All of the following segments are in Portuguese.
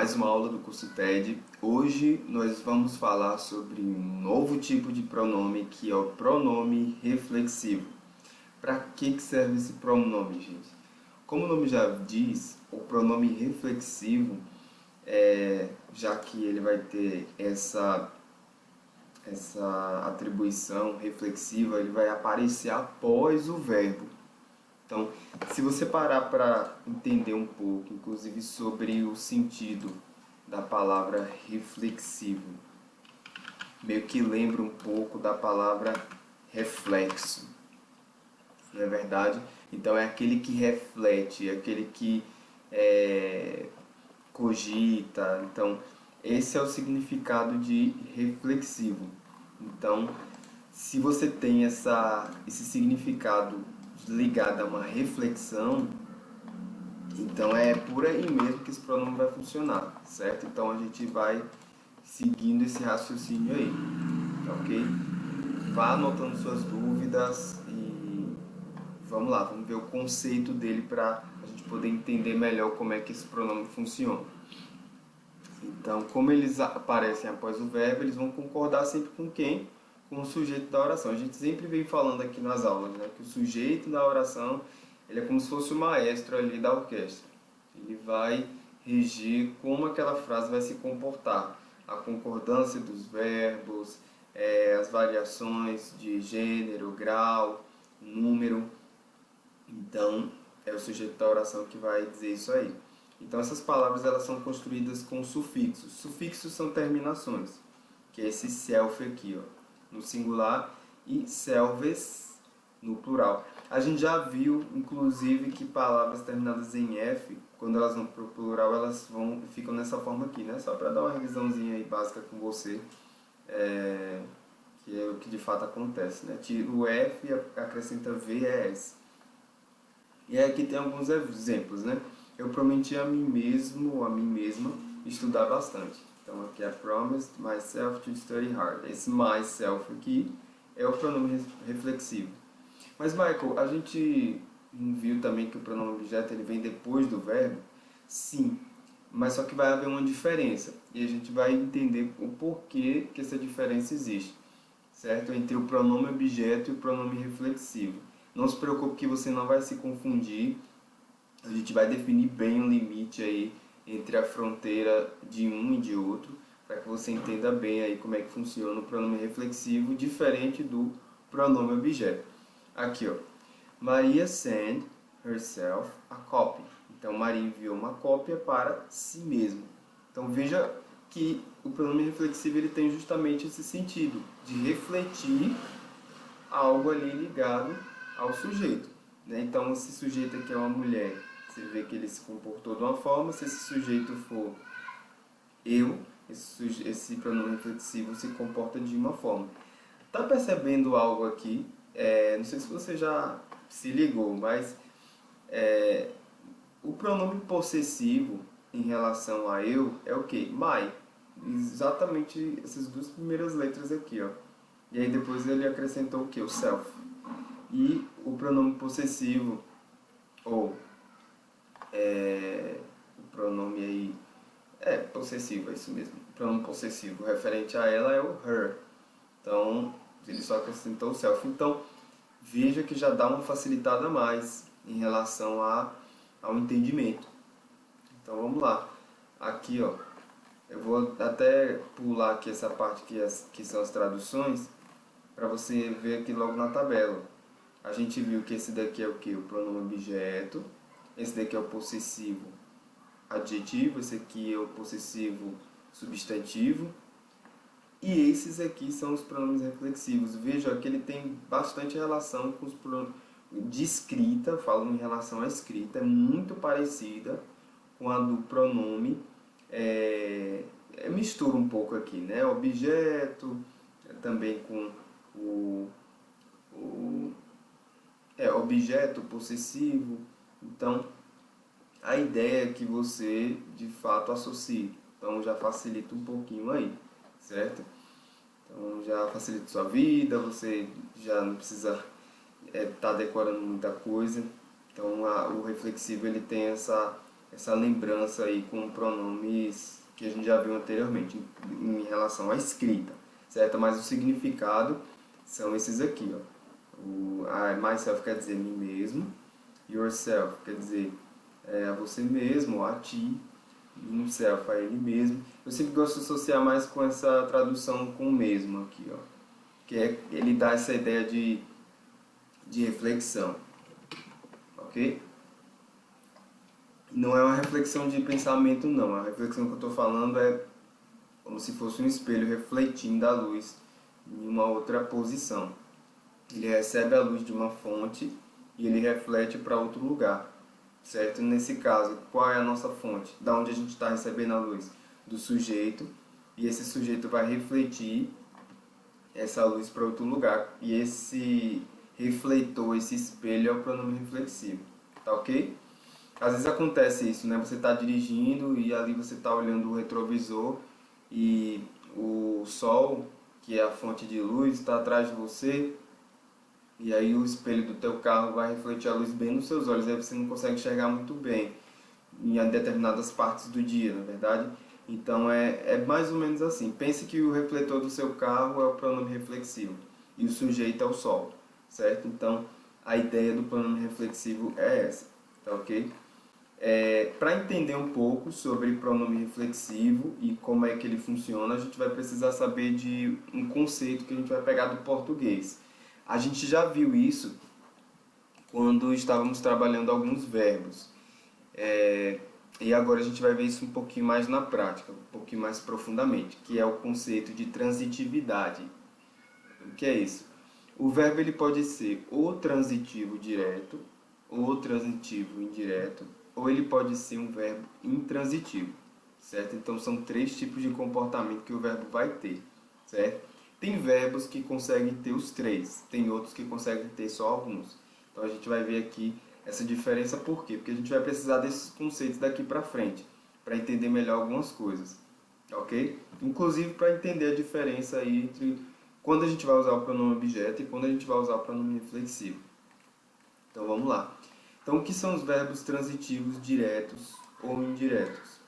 mais uma aula do curso TED. Hoje nós vamos falar sobre um novo tipo de pronome que é o pronome reflexivo. Para que serve esse pronome, gente? Como o nome já diz, o pronome reflexivo, já que ele vai ter essa atribuição reflexiva, ele vai aparecer após o verbo. Então, se você parar para entender um pouco, inclusive sobre o sentido da palavra reflexivo, meio que lembra um pouco da palavra reflexo, não é verdade? Então, é aquele que reflete, é aquele que cogita. Então, esse é o significado de reflexivo. Então, se você tem esse significado ligado a uma reflexão, então é por aí mesmo que esse pronome vai funcionar, certo? Então a gente vai seguindo esse raciocínio aí, ok? Vá anotando suas dúvidas e vamos lá, vamos ver o conceito dele para a gente poder entender melhor como é que esse pronome funciona. Então, como eles aparecem após o verbo, eles vão concordar sempre com quem? Com o sujeito da oração. A gente sempre vem falando aqui nas aulas, né, que o sujeito da oração ele é como se fosse o maestro ali da orquestra. Ele vai regir como aquela frase vai se comportar. A concordância dos verbos, as variações de gênero, grau, número. Então, é o sujeito da oração que vai dizer isso aí. Então, essas palavras elas são construídas com sufixos. Sufixos são terminações, que é esse self aqui, ó, no singular, e selves no plural. A gente já viu, inclusive, que palavras terminadas em F, quando elas vão para o plural, ficam nessa forma aqui, né? Só para dar uma revisãozinha aí básica com você, que é o que de fato acontece, né? Tira o F e acrescenta VES. E aí aqui tem alguns exemplos, né? Eu prometi a mim mesmo ou a mim mesma estudar bastante. Então aqui é promised myself to study hard. Esse myself aqui é o pronome reflexivo. Mas Michael, a gente viu também que o pronome objeto ele vem depois do verbo? Sim, mas só que vai haver uma diferença. E a gente vai entender o porquê que essa diferença existe, certo? Entre o pronome objeto e o pronome reflexivo. Não se preocupe que você não vai se confundir. A gente vai definir bem o limite aí entre a fronteira de um e de outro, para que você entenda bem aí como é que funciona o pronome reflexivo, diferente do pronome objeto. Aqui, ó. Maria sent herself a copy. Então, Maria enviou uma cópia para si mesma. Então, veja que o pronome reflexivo ele tem justamente esse sentido de refletir algo ali ligado ao sujeito, né? Então, esse sujeito aqui é uma mulher, você vê que ele se comportou de uma forma. Se esse sujeito for eu, esse pronome reflexivo se comporta de uma forma. Tá percebendo algo aqui? Não sei se você já se ligou, mas o pronome possessivo em relação a eu é o que? My. Exatamente essas duas primeiras letras aqui, ó. E aí depois ele acrescentou o que? O self. E o pronome possessivo, ou o pronome aí, possessivo, é isso mesmo. O pronome possessivo referente a ela é o her. Então, ele só acrescentou o self. Então, veja que já dá uma facilitada a mais em relação ao entendimento. Então, vamos lá. Aqui, ó, eu vou até pular aqui essa parte que são as traduções, para você ver aqui logo na tabela. A gente viu que esse daqui é o que? O pronome objeto. Esse daqui é o possessivo adjetivo. Esse aqui é o possessivo substantivo. E esses aqui são os pronomes reflexivos. Veja que ele tem bastante relação com os pronomes de escrita, falando em relação à escrita, é muito parecida com a do pronome. Mistura um pouco aqui, né? Objeto, também com o objeto possessivo. Então, a ideia é que você de fato associe. Então já facilita um pouquinho aí, certo? Então já facilita sua vida, você já não precisa estar decorando muita coisa. Então o reflexivo ele tem essa lembrança aí com pronomes que a gente já viu anteriormente em relação à escrita, certo? Mas o significado são esses aqui, ó. O myself quer dizer mim mesmo, yourself quer dizer a você mesmo, a ti, himself, a ele mesmo. Eu sempre gosto de associar mais com essa tradução com o mesmo aqui, ó, que ele dá essa ideia de reflexão, ok? Não é uma reflexão de pensamento, não. A reflexão que eu estou falando é como se fosse um espelho refletindo a luz em uma outra posição. Ele recebe a luz de uma fonte e ele reflete para outro lugar, certo? Nesse caso, qual é a nossa fonte? Da onde a gente está recebendo a luz? Do sujeito, e esse sujeito vai refletir essa luz para outro lugar, e esse refletor, esse espelho é o pronome reflexivo, tá ok? Às vezes acontece isso, né? Você está dirigindo e ali você está olhando o retrovisor e o sol, que é a fonte de luz, está atrás de você, e aí o espelho do teu carro vai refletir a luz bem nos seus olhos, aí você não consegue enxergar muito bem em determinadas partes do dia, na verdade. Então é mais ou menos assim. Pense que o refletor do seu carro é o pronome reflexivo e o sujeito é o sol, certo? Então a ideia do pronome reflexivo é essa, tá ok? Para entender um pouco sobre pronome reflexivo e como é que ele funciona, a gente vai precisar saber de um conceito que a gente vai pegar do português. A gente já viu isso quando estávamos trabalhando alguns verbos. E agora a gente vai ver isso um pouquinho mais na prática, um pouquinho mais profundamente, que é o conceito de transitividade. O que é isso? O verbo ele pode ser ou transitivo direto, ou transitivo indireto, ou ele pode ser um verbo intransitivo, certo? Então são 3 tipos de comportamento que o verbo vai ter, certo? Tem verbos que conseguem ter os 3, tem outros que conseguem ter só alguns. Então a gente vai ver aqui essa diferença, por quê? Porque a gente vai precisar desses conceitos daqui para frente, para entender melhor algumas coisas, ok? Inclusive para entender a diferença aí entre quando a gente vai usar o pronome objeto e quando a gente vai usar o pronome reflexivo. Então vamos lá. Então o que são os verbos transitivos diretos ou indiretos?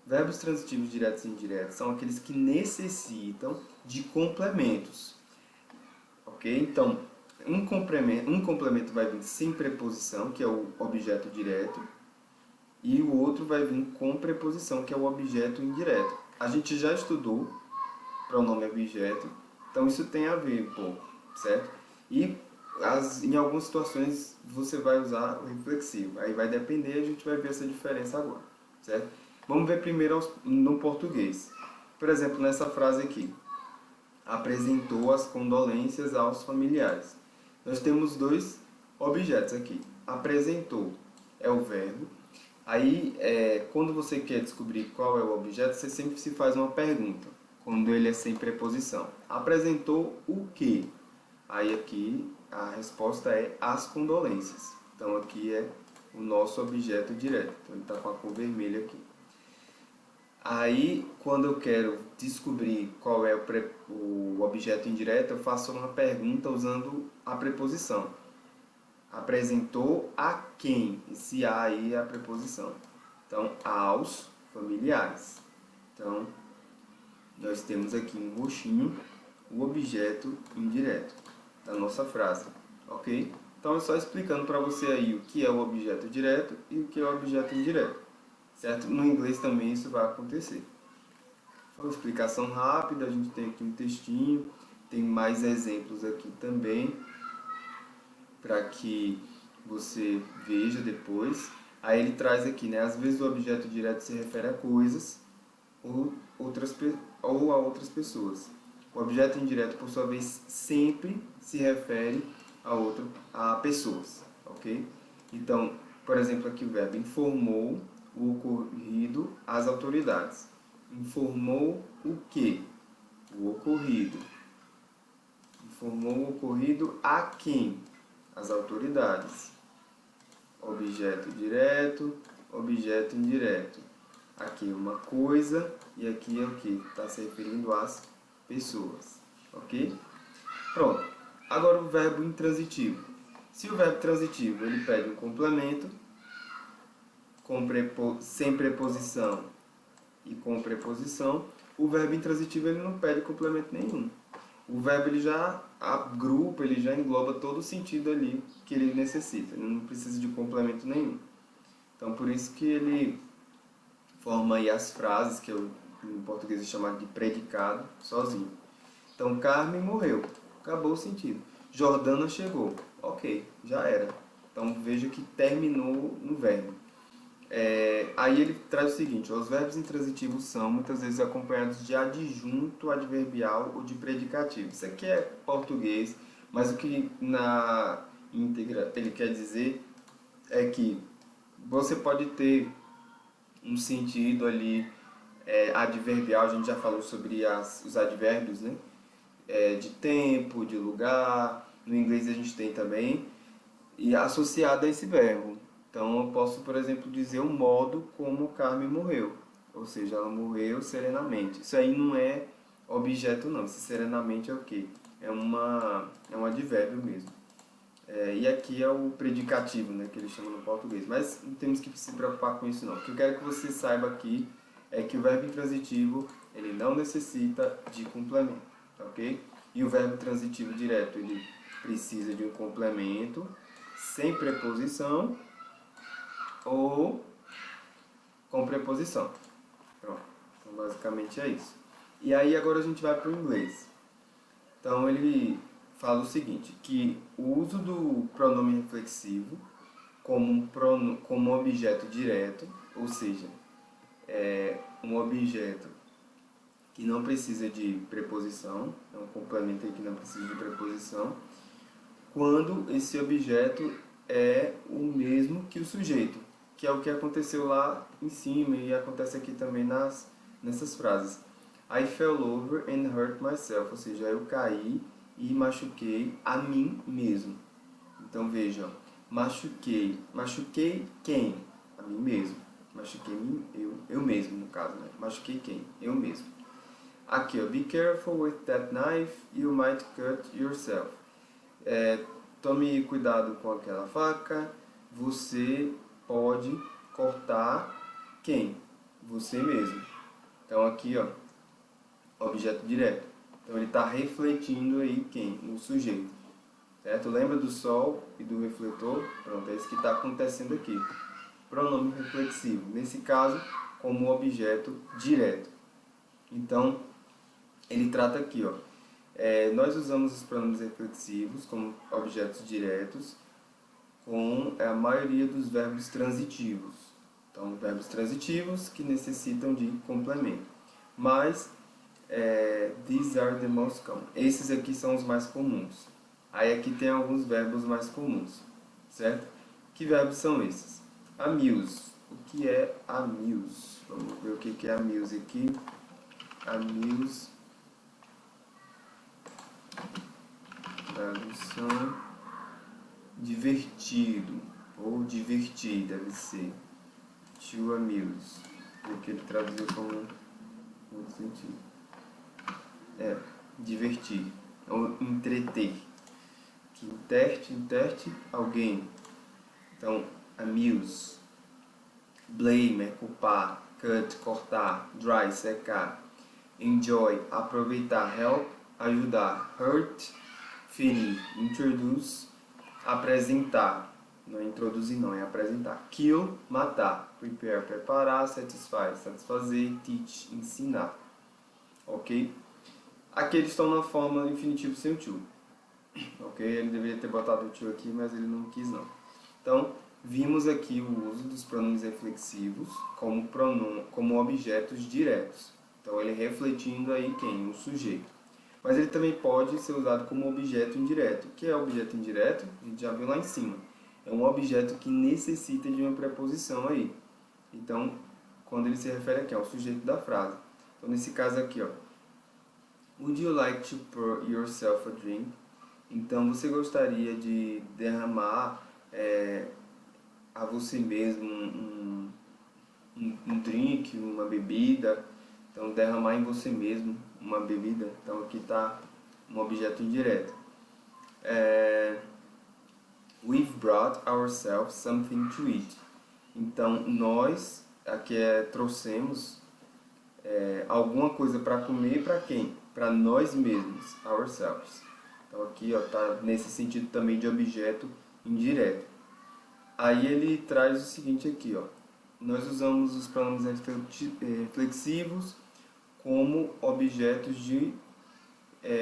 Verbos transitivos diretos e indiretos são aqueles que necessitam de complementos, ok? Então um complemento vai vir sem preposição, que é o objeto direto, e o outro vai vir com preposição, que é o objeto indireto. A gente já estudou pronome objeto, então isso tem a ver um pouco, certo? E em algumas situações você vai usar o reflexivo, aí vai depender, a gente vai ver essa diferença agora, certo? Vamos ver primeiro no português. Por exemplo, nessa frase aqui, apresentou as condolências aos familiares. Nós temos 2 objetos aqui. Apresentou é o verbo. Aí, quando você quer descobrir qual é o objeto, você sempre se faz uma pergunta, quando ele é sem preposição. Apresentou o quê? Aí aqui a resposta é as condolências. Então aqui é o nosso objeto direto. Então ele está com a cor vermelha aqui. Aí, quando eu quero descobrir qual é o objeto indireto, eu faço uma pergunta usando a preposição. Apresentou a quem? Esse a aí é a preposição. Então, aos familiares. Então, nós temos aqui em roxinho o objeto indireto da nossa frase, ok? Então, é só explicando para você aí o que é o objeto direto e o que é o objeto indireto, certo? No inglês também isso vai acontecer. Uma explicação rápida, a gente tem aqui um textinho, tem mais exemplos aqui também, para que você veja depois. Aí ele traz aqui, né? Às vezes o objeto direto se refere a coisas ou a outras pessoas. O objeto indireto, por sua vez, sempre se refere a pessoas, ok? Então, por exemplo, aqui o verbo informou o ocorrido às autoridades. Informou o quê? O ocorrido. Informou o ocorrido a quem? As autoridades. Objeto direto, objeto indireto. Aqui é uma coisa e aqui é o que? Está se referindo às pessoas. Ok? Pronto. Agora o verbo intransitivo. Se o verbo transitivo ele pede um complemento, sem preposição e com preposição, o verbo intransitivo ele não pede complemento nenhum. O verbo ele já agrupa, ele já engloba todo o sentido ali que ele necessita, ele não precisa de complemento nenhum. Então, por isso que ele forma aí as frases, que em português é chamado de predicado, sozinho. Então, Carmen morreu, acabou o sentido. Jordana chegou, ok, já era. Então, veja que terminou no verbo. Aí ele traz o seguinte: os verbos intransitivos são muitas vezes acompanhados de adjunto adverbial ou de predicativo. Isso aqui é português, mas o que na íntegra ele quer dizer é que você pode ter um sentido ali adverbial. A gente já falou sobre os advérbios, né? De tempo, de lugar. No inglês a gente tem também, e associado a esse verbo. Então eu posso, por exemplo, dizer o modo como Carmen morreu. Ou seja, ela morreu serenamente. Isso aí não é objeto não. Esse serenamente é o quê? É um advérbio mesmo. E aqui é o predicativo, né, que eles chamam no português. Mas não temos que se preocupar com isso não. O que eu quero que você saiba aqui é que o verbo intransitivo ele não necessita de complemento, ok? E o verbo transitivo direto ele precisa de um complemento sem preposição ou com preposição. Pronto. Então, basicamente é isso. E aí agora a gente vai para o inglês. Então ele fala o seguinte, que o uso do pronome reflexivo como objeto direto, ou seja, um objeto que não precisa de preposição, é um complemento aí que não precisa de preposição, quando esse objeto é o mesmo que o sujeito, que é o que aconteceu lá em cima e acontece aqui também nessas frases. I fell over and hurt myself, ou seja, eu caí e machuquei a mim mesmo. Então vejam, machuquei. Machuquei quem? A mim mesmo. Machuquei eu mesmo, no caso, né? Machuquei quem? Eu mesmo. Aqui, ó, be careful with that knife, you might cut yourself. Tome cuidado com aquela faca, você pode cortar quem? Você mesmo. Então aqui, ó, objeto direto. Então ele está refletindo aí quem? O sujeito. Certo? Lembra do sol e do refletor? Pronto, é isso que está acontecendo aqui. Pronome reflexivo. Nesse caso, como objeto direto. Então, ele trata aqui, ó. Nós usamos os pronomes reflexivos como objetos diretos com a maioria dos verbos transitivos. Então, verbos transitivos que necessitam de complemento. Mas, these are the most common. Esses aqui são os mais comuns. Aí aqui tem alguns verbos mais comuns, certo? Que verbos são esses? Amuse. O que é amuse? Vamos ver o que é amuse aqui. Amuse. Tradução. Divertido. Ou divertir, deve ser. To amuse. Porque ele traduziu como outro sentido. Divertir. Ou entreter. Que interte alguém. Então, amuse. Blame é culpar. Cut, cortar. Dry, secar. Enjoy, aproveitar. Help, ajudar. Hurt, ferir. Introduce, apresentar. Não é introduzir não, é apresentar. Kill, matar. Prepare, preparar. Satisfy, satisfazer. Teach, ensinar. Ok? Aqui eles estão na forma infinitivo sem o to. Ok? Ele deveria ter botado o to aqui, mas ele não quis não. Então, vimos aqui o uso dos pronomes reflexivos como objetos diretos. Então, ele refletindo aí quem? O sujeito. Mas ele também pode ser usado como objeto indireto. O que é objeto indireto? A gente já viu lá em cima. É um objeto que necessita de uma preposição aí. Então, quando ele se refere aqui ao sujeito da frase. Então, nesse caso aqui, ó. Would you like to pour yourself a drink? Então, você gostaria de derramar a você mesmo um drink, uma bebida? Então, derramar em você mesmo uma bebida. Então, aqui está um objeto indireto. We've brought ourselves something to eat. Então, nós, aqui trouxemos alguma coisa para comer para quem? Para nós mesmos, ourselves. Então aqui está nesse sentido também de objeto indireto. Aí ele traz o seguinte aqui, ó. Nós usamos os pronomes reflexivos como objetos de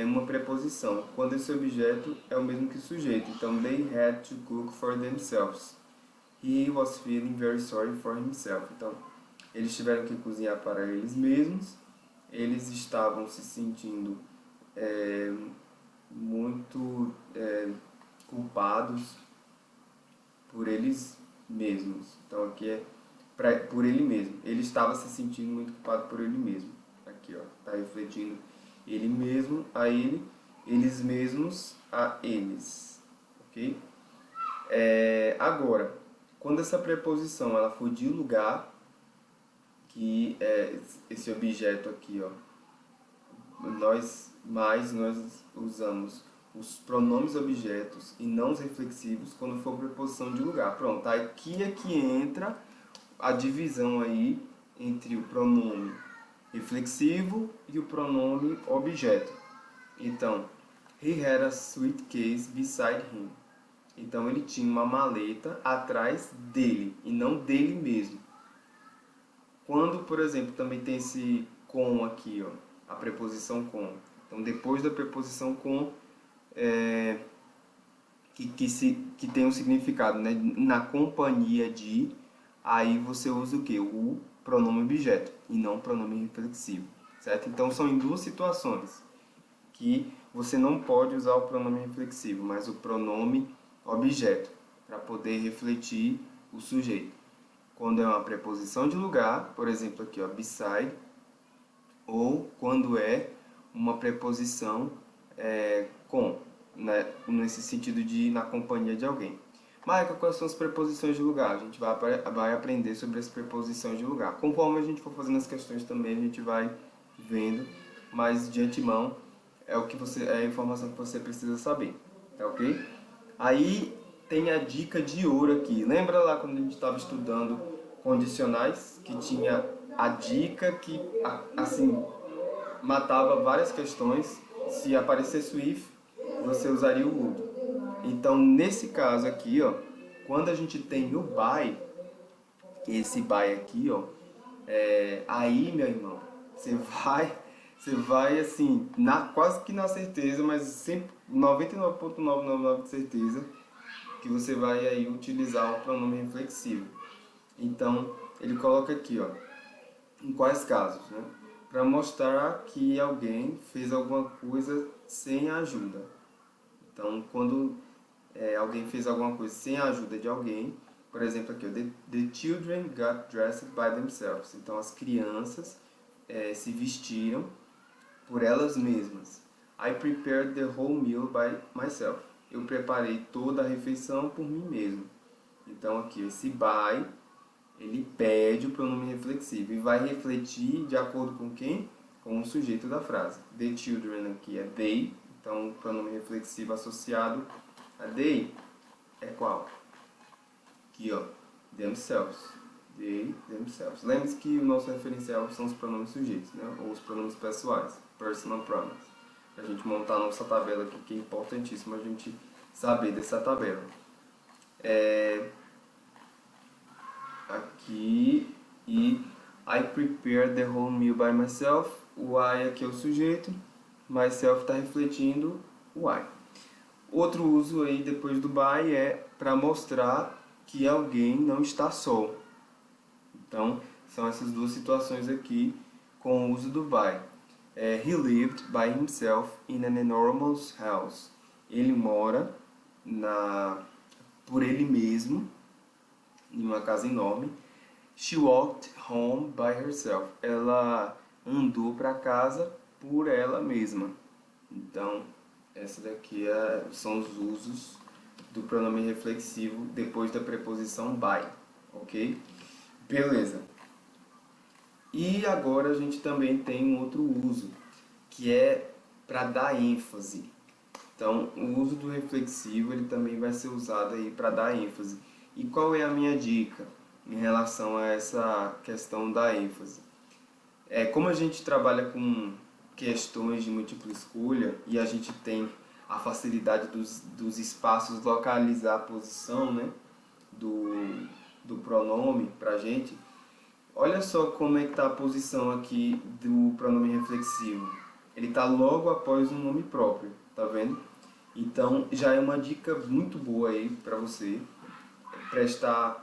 uma preposição, quando esse objeto é o mesmo que o sujeito. Então, they had to cook for themselves. He was feeling very sorry for himself. Então, eles tiveram que cozinhar para eles mesmos. Eles estavam se sentindo muito culpados por eles mesmos. Então, aqui é por ele mesmo. Ele estava se sentindo muito culpado por ele mesmo. Aqui, ó, está refletindo ele mesmo a ele, eles mesmos a eles, ok? Agora, quando essa preposição ela for de lugar, que é esse objeto aqui, ó, nós usamos os pronomes objetos e não os reflexivos quando for preposição de lugar. Pronto, aqui é que entra a divisão aí entre o pronome reflexivo e o pronome objeto. Então, he had a suitcase beside him. Então, ele tinha uma maleta atrás dele e não dele mesmo. Quando, por exemplo, também tem esse com aqui, ó, a preposição com. Então, depois da preposição com, que tem um significado, né, na companhia de, aí você usa o quê? O pronome objeto e não o pronome reflexivo, certo? Então são em duas situações que você não pode usar o pronome reflexivo, mas o pronome objeto para poder refletir o sujeito. Quando é uma preposição de lugar, por exemplo aqui, ó, beside, ou quando é uma preposição com, né, nesse sentido de ir na companhia de alguém. Michael, quais são as preposições de lugar? A gente vai aprender sobre as preposições de lugar. Conforme a gente for fazendo as questões também, a gente vai vendo, mas de antemão é a informação que você precisa saber, tá ok? Aí tem a dica de ouro aqui. Lembra lá quando a gente estava estudando condicionais, que tinha a dica que, assim, matava várias questões. Se aparecesse o if, você usaria o would. Então, nesse caso aqui, ó, quando a gente tem o by, esse by aqui, ó, aí, meu irmão, você vai assim, quase que na certeza, mas sempre 99,999% de certeza que você vai aí utilizar o pronome reflexivo. Então, ele coloca aqui, ó, em quais casos, né? Para mostrar que alguém fez alguma coisa sem a ajuda. Então, quando alguém fez alguma coisa sem a ajuda de alguém, por exemplo aqui, the children got dressed by themselves. Então, as crianças se vestiram por elas mesmas. I prepared the whole meal by myself. Eu preparei toda a refeição por mim mesmo. Então, aqui, esse by, ele pede o pronome reflexivo e vai refletir de acordo com quem? Com o sujeito da frase. The children aqui é they, então o pronome reflexivo associado a they é qual? Aqui, ó, themselves. They, themselves. Lembre-se que o nosso referencial são os pronomes sujeitos, né? Ou os pronomes pessoais, personal pronouns. Para a gente montar a nossa tabela aqui, que é importantíssimo a gente saber dessa tabela. Aqui, e I prepared the whole meal by myself. O I aqui é o sujeito, myself está refletindo o I. Outro uso aí depois do by é para mostrar que alguém não está só. Então, são essas duas situações aqui com o uso do by. He lived by himself in an enormous house. Ele mora por ele mesmo em uma casa enorme. She walked home by herself. Ela andou para casa por ela mesma. Então, essa daqui são os usos do pronome reflexivo depois da preposição by, ok? Beleza. E agora a gente também tem um outro uso, que é para dar ênfase. Então, o uso do reflexivo ele também vai ser usado aí para dar ênfase. E qual é a minha dica? em relação a essa questão da ênfase. Como a gente trabalha com questões de múltipla escolha e a gente tem a facilidade dos espaços localizar a posição, né, do pronome para a gente, olha só como é que está a posição aqui do pronome reflexivo. Ele está logo após um nome próprio, tá vendo? Então já é uma dica muito boa aí para você prestar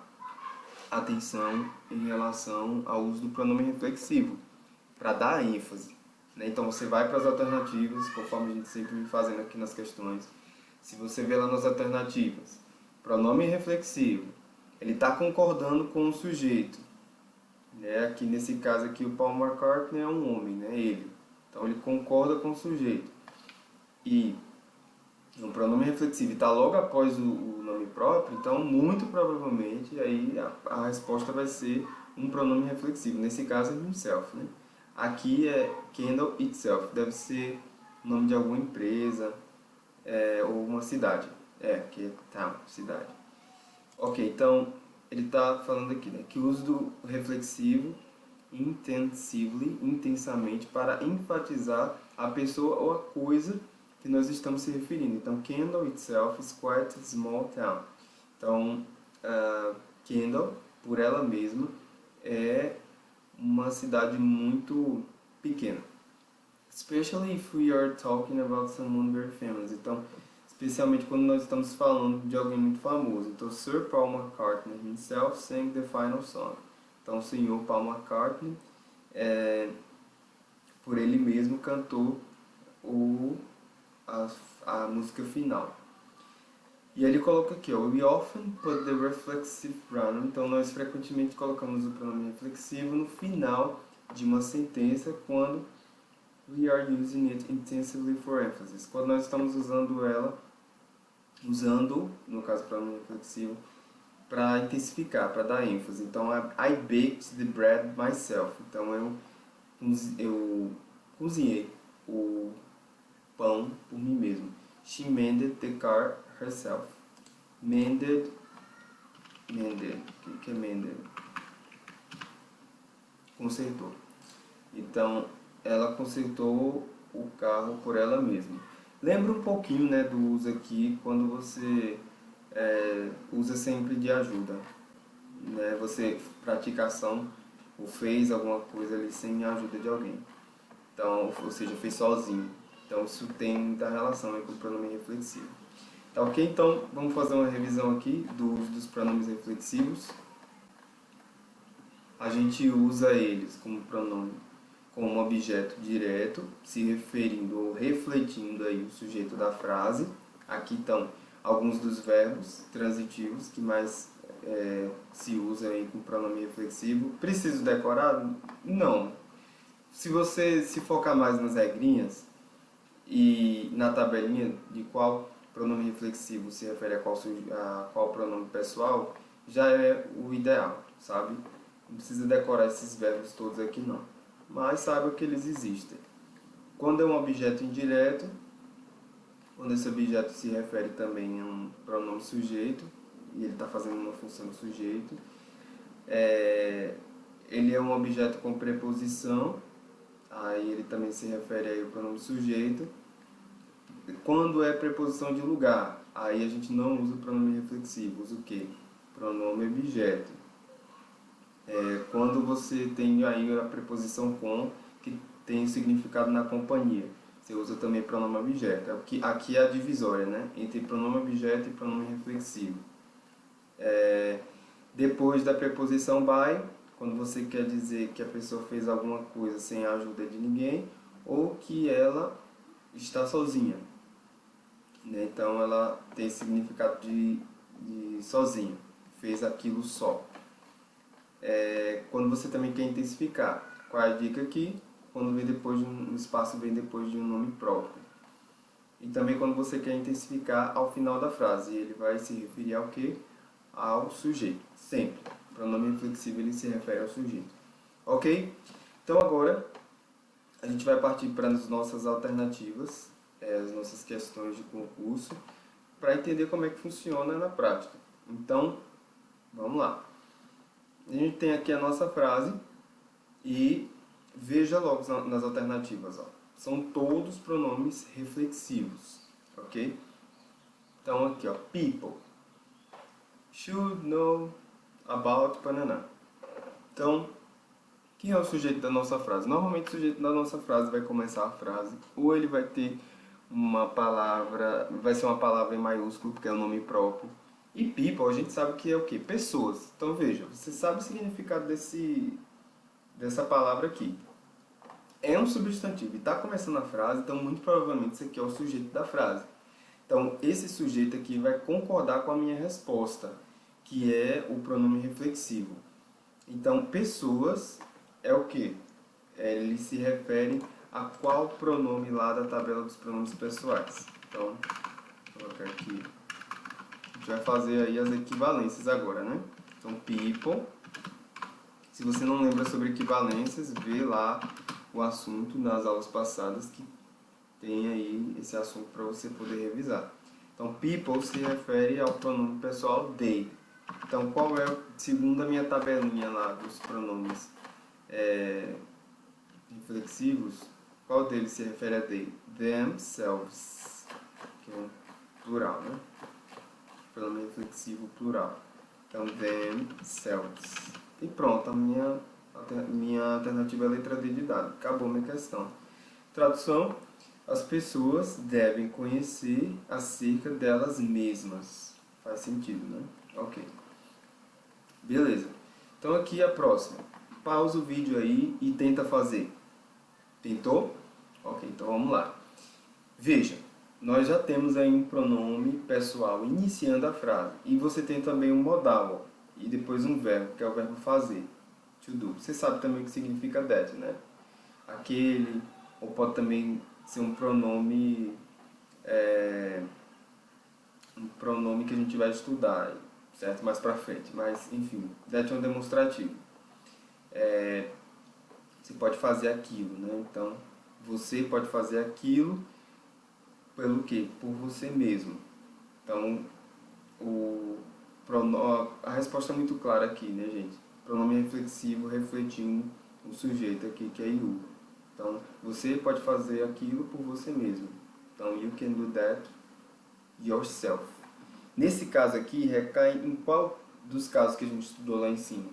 atenção em relação ao uso do pronome reflexivo, para dar ênfase, né? Então você vai para as alternativas, conforme a gente sempre vem fazendo aqui nas questões. Se você vê lá nas alternativas, pronome reflexivo, ele está concordando com o sujeito, né? Aqui nesse caso aqui o Paul McCartney é um homem, né? Ele. Então ele concorda com o sujeito. E um pronome reflexivo está logo após o nome próprio, então muito provavelmente aí a resposta vai ser um pronome reflexivo. Nesse caso é himself, né? Aqui é Kendall itself, deve ser o nome de alguma empresa ou uma cidade. Que é town, cidade. Ok, então ele está falando aqui, né, que o uso do reflexivo intensamente, para enfatizar a pessoa ou a coisa que nós estamos se referindo. Então, Kendall itself is quite a small town. Então, Kendall, por ela mesma, é uma cidade muito pequena. Especially if we are talking about someone very famous. Então, especialmente quando nós estamos falando de alguém muito famoso. Então, Sir Paul McCartney himself sang the final song. Então, o senhor Paul McCartney, por ele mesmo, cantou a música final. E ele coloca aqui, ó, we often put the reflexive pronoun. Então, nós frequentemente colocamos o pronome reflexivo no final de uma sentença quando we are using it intensively for emphasis. Quando nós estamos usando, no caso, o pronome reflexivo, para intensificar, para dar ênfase. Então, I baked the bread myself. Então, eu cozinhei o pão por mim mesmo. She mended the car herself. Mended. O que é mended? Consertou. Então, ela consertou o carro por ela mesma. Lembra um pouquinho, né, do uso aqui quando você usa sempre de ajuda, né? Você pratica ação ou fez alguma coisa ali sem a ajuda de alguém. Então, ou seja, fez sozinho. Então, isso tem muita relação aí com o pronome reflexivo. Tá ok? Então, vamos fazer uma revisão aqui do uso dos pronomes reflexivos. A gente usa eles como pronome, como objeto direto, se referindo ou refletindo aí o sujeito da frase. Aqui estão alguns dos verbos transitivos que mais se usam aí com pronome reflexivo. Preciso decorar? Não. Se você se focar mais nas regrinhas e na tabelinha de qual pronome reflexivo se refere a qual pronome pessoal, já é o ideal, sabe? Não precisa decorar esses verbos todos aqui não, mas saiba que eles existem. Quando é um objeto indireto, quando esse objeto se refere também a um pronome sujeito, e ele está fazendo uma função do sujeito, ele é um objeto com preposição, aí ele também se refere aí ao pronome sujeito. Quando é preposição de lugar, aí a gente não usa o pronome reflexivo, usa o quê? Pronome objeto. Quando você tem aí a preposição com, que tem o significado na companhia, você usa também pronome objeto. Aqui é a divisória, né? Entre pronome objeto e pronome reflexivo. Depois da preposição by, quando você quer dizer que a pessoa fez alguma coisa sem a ajuda de ninguém, ou que ela está sozinha, né? Então ela tem significado de sozinha, fez aquilo só. Quando você também quer intensificar, qual é a dica aqui? Quando vem depois de um espaço, vem depois de um nome próprio. E também quando você quer intensificar ao final da frase, ele vai se referir ao quê? Ao sujeito, sempre. O pronome reflexivo ele se refere ao sujeito. Ok? Então agora a gente vai partir para as nossas alternativas, as nossas questões de concurso, para entender como é que funciona na prática. Então, vamos lá. A gente tem aqui a nossa frase e veja logo nas alternativas, ó. São todos pronomes reflexivos, ok? Então aqui, ó, people should know about banana. Então, quem é o sujeito da nossa frase? Normalmente o sujeito da nossa frase vai começar a frase, ou ele vai ter uma palavra, vai ser uma palavra em maiúsculo, porque é o nome próprio. E people, a gente sabe que é o quê? Pessoas. Então veja, você sabe o significado dessa palavra aqui. É um substantivo e está começando a frase, então muito provavelmente esse aqui é o sujeito da frase. Então esse sujeito aqui vai concordar com a minha resposta, que é o pronome reflexivo. Então pessoas é o quê? Ele se refere a qual pronome lá da tabela dos pronomes pessoais. Então, vou colocar aqui. A gente vai fazer aí as equivalências agora, né? Então, people. Se você não lembra sobre equivalências, vê lá o assunto nas aulas passadas que tem aí esse assunto para você poder revisar. Então, people se refere ao pronome pessoal they. Então, qual é, segundo a minha tabelinha lá dos pronomes reflexivos, qual deles se refere a they? Themselves, que é um plural, né? Pronome reflexivo plural. Então, themselves. E pronto, a minha alternativa é a letra D de dado. Acabou minha questão. Tradução: as pessoas devem conhecer acerca delas mesmas. Faz sentido, né? Ok. Beleza. Então aqui a próxima. Pausa o vídeo aí e tenta fazer. Tentou? Ok, então vamos lá. Veja, nós já temos aí um pronome pessoal iniciando a frase. E você tem também um modal, ó, e depois um verbo, que é o verbo fazer. To do. Você sabe também o que significa that, né? Aquele, ou pode também ser um pronome que a gente vai estudar, certo? Mais pra frente. Mas, enfim, that é um demonstrativo. Você pode fazer aquilo, né? Então, você pode fazer aquilo pelo quê? Por você mesmo. Então, a resposta é muito clara aqui, né, gente? Pronome reflexivo refletindo o sujeito aqui, que é you. Então, você pode fazer aquilo por você mesmo. Então, you can do that yourself. Nesse caso aqui, recai em qual dos casos que a gente estudou lá em cima?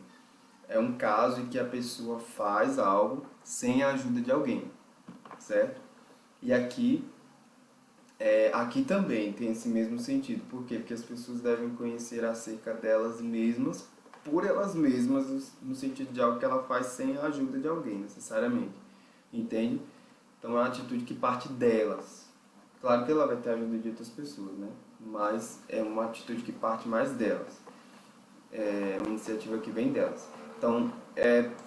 É um caso em que a pessoa faz algo sem a ajuda de alguém, certo? E aqui também tem esse mesmo sentido. Por quê? Porque as pessoas devem conhecer acerca delas mesmas, por elas mesmas, no sentido de algo que ela faz sem a ajuda de alguém, necessariamente. Entende? Então é uma atitude que parte delas. Claro que ela vai ter a ajuda de outras pessoas, né? Mas é uma atitude que parte mais delas. É uma iniciativa que vem delas. Então,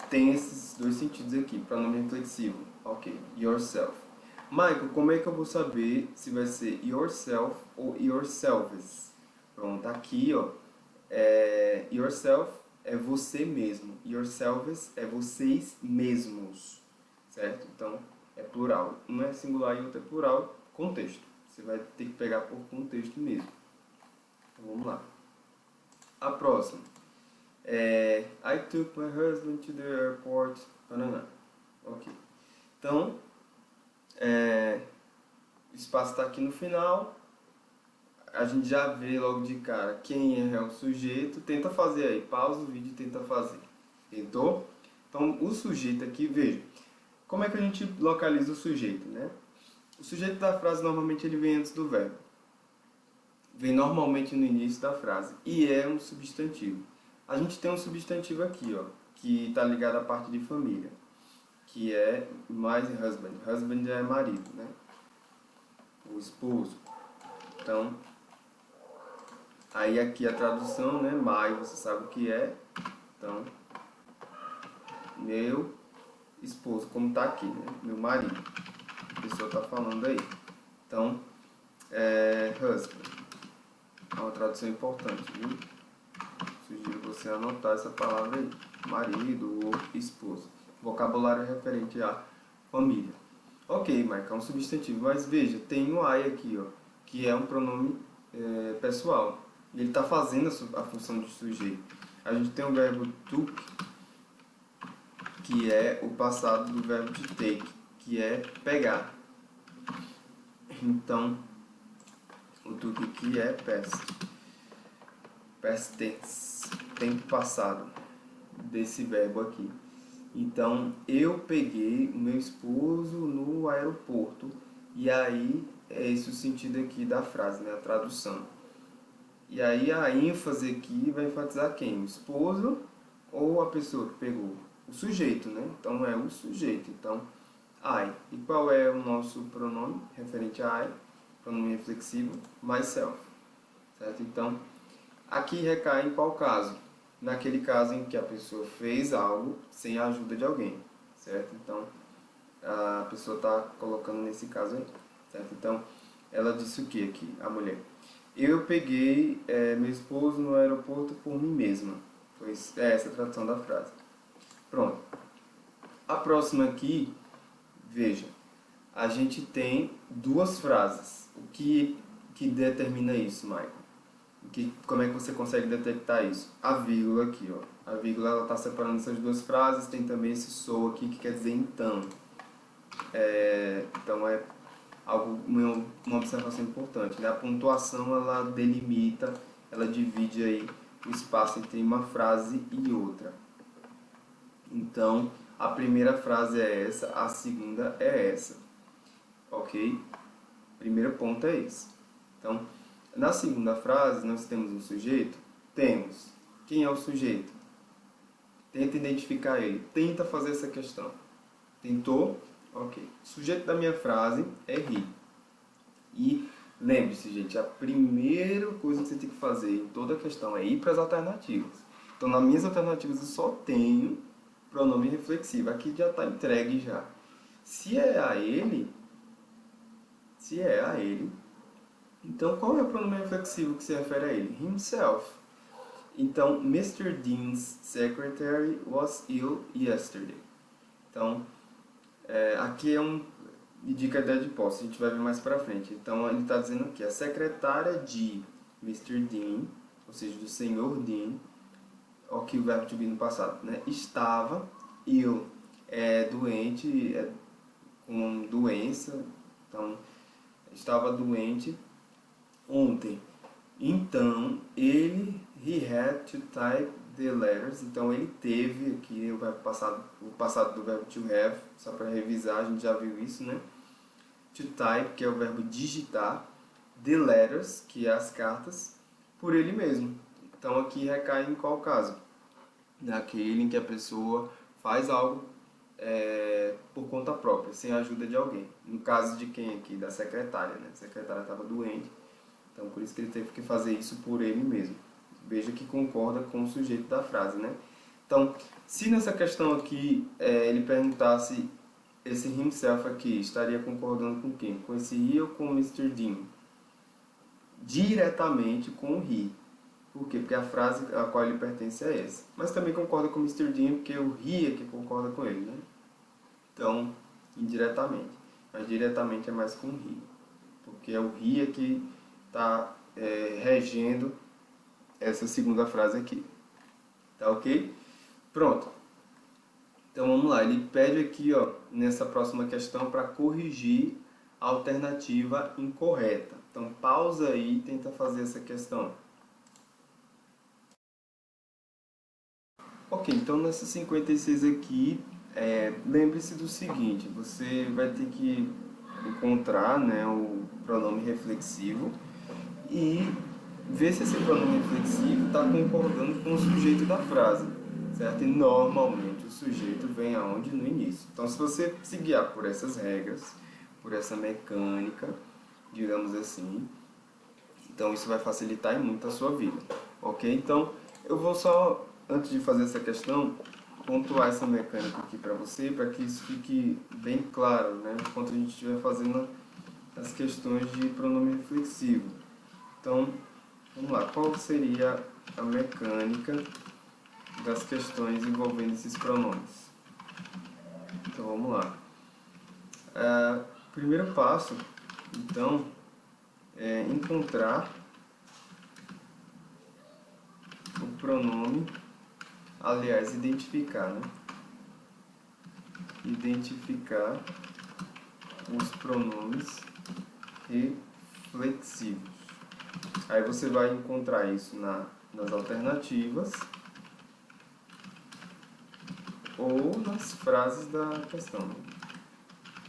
tem esses dois sentidos aqui, pronome reflexivo. Ok, yourself. Michael, como é que eu vou saber se vai ser yourself ou yourselves? Pronto, aqui, ó, yourself é você mesmo, yourselves é vocês mesmos, certo? Então, é plural. Um é singular e outro é plural, contexto. Você vai ter que pegar por contexto mesmo. Então, vamos lá. A próxima. I took my husband to the airport. Ok. Então, o espaço está aqui no final. A gente já vê logo de cara quem é o sujeito. Tenta fazer aí. Pausa o vídeo e tenta fazer. Tentou? Então, o sujeito aqui, veja. Como é que a gente localiza o sujeito, né? O sujeito da frase, normalmente, ele vem antes do verbo. Vem normalmente no início da frase. E é um substantivo. A gente tem um substantivo aqui, ó, que está ligado à parte de família, que é my husband. Husband é marido, né? O esposo. Então, aí aqui a tradução, né? My, você sabe o que é. Então, meu esposo, como está aqui, né? Meu marido. A pessoa está falando aí. Então, husband. É uma tradução importante, viu? Sugiro você anotar essa palavra aí. Marido ou esposo. Vocabulário referente à família. Ok, Mike, é um substantivo. Mas veja, tem um I aqui, ó, que é um pronome pessoal. Ele está fazendo a função de sujeito. A gente tem o verbo took, que é o passado do verbo to take, que é pegar. Então, o took aqui é past tense, tempo passado desse verbo aqui. Então, eu peguei o meu esposo no aeroporto. E aí, é esse o sentido aqui da frase, né? A tradução. E aí, a ênfase aqui vai enfatizar quem? O esposo ou a pessoa que pegou? O sujeito, né? Então, é o sujeito. Então, I. E qual é o nosso pronome referente a I? Pronome reflexivo, myself. Certo? Então, aqui recai em qual caso? Naquele caso em que a pessoa fez algo sem a ajuda de alguém, certo? Então, a pessoa está colocando nesse caso aí, certo? Então, ela disse o que aqui, a mulher? Eu peguei meu esposo no aeroporto por mim mesma. Pois é essa a tradução da frase. Pronto. A próxima aqui, veja, a gente tem duas frases. O que determina isso, Michael? Como é que você consegue detectar isso? A vírgula aqui, ó. A vírgula ela está separando essas duas frases, tem também esse so aqui que quer dizer então. Então é algo, uma observação importante, né? A pontuação ela delimita, ela divide aí o espaço entre uma frase e outra. Então a primeira frase é essa, a segunda é essa, ok? Primeiro ponto é esse. Então, na segunda frase, nós temos um sujeito? Temos. Quem é o sujeito? Tenta identificar ele. Tenta fazer essa questão. Tentou? Ok. O sujeito da minha frase é he. E lembre-se, gente, a primeira coisa que você tem que fazer em toda a questão é ir para as alternativas. Então, nas minhas alternativas, eu só tenho pronome reflexivo. Aqui já está entregue já. Se é a ele, então, qual é o pronome reflexivo que se refere a ele? Himself. Então, Mr. Dean's secretary was ill yesterday. Então, aqui é dica de posse, a gente vai ver mais pra frente. Então, ele está dizendo aqui, a secretária de Mr. Dean, ou seja, do senhor Dean, aqui o verbo to be no passado, né? Estava ill, doente, com doença, então, estava doente ontem. Então, he had to type the letters. Então, ele teve aqui o passado do verbo to have, só para revisar, a gente já viu isso, né? To type, que é o verbo digitar, the letters, que é as cartas, por ele mesmo. Então, aqui recai em qual caso? Naquele em que a pessoa faz algo por conta própria, sem a ajuda de alguém. No caso de quem aqui? Da secretária, né? A secretária estava doente. Então, por isso que ele teve que fazer isso por ele mesmo. Veja que concorda com o sujeito da frase, né? Então, se nessa questão aqui ele perguntasse esse himself aqui, estaria concordando com quem? Com esse he ou com o Mr. Dean? Diretamente com o he. Por quê? Porque a frase a qual ele pertence é essa. Mas também concorda com o Mr. Dean porque o he é que concorda com ele, né? Então, indiretamente. Mas diretamente é mais com o he. Porque é o he é que está regendo essa segunda frase aqui. Tá ok? Pronto. Então vamos lá. Ele pede aqui, ó, nessa próxima questão, para corrigir a alternativa incorreta. Então pausa aí e tenta fazer essa questão. Ok, então nessa 56 aqui, lembre-se do seguinte, você vai ter que encontrar, né, o pronome reflexivo e ver se esse pronome reflexivo está concordando com o sujeito da frase, certo? E normalmente o sujeito vem aonde? No início. Então, se você se guiar por essas regras, por essa mecânica, digamos assim, então isso vai facilitar muito a sua vida, ok? Então, eu vou só, antes de fazer essa questão, pontuar essa mecânica aqui para você, para que isso fique bem claro, né? Enquanto a gente estiver fazendo as questões de pronome reflexivo. Então, vamos lá, qual seria a mecânica das questões envolvendo esses pronomes? Então, vamos lá. Primeiro passo, então, é encontrar o pronome aliás, identificar, né? Identificar os pronomes reflexivos. Aí você vai encontrar isso nas alternativas ou nas frases da questão.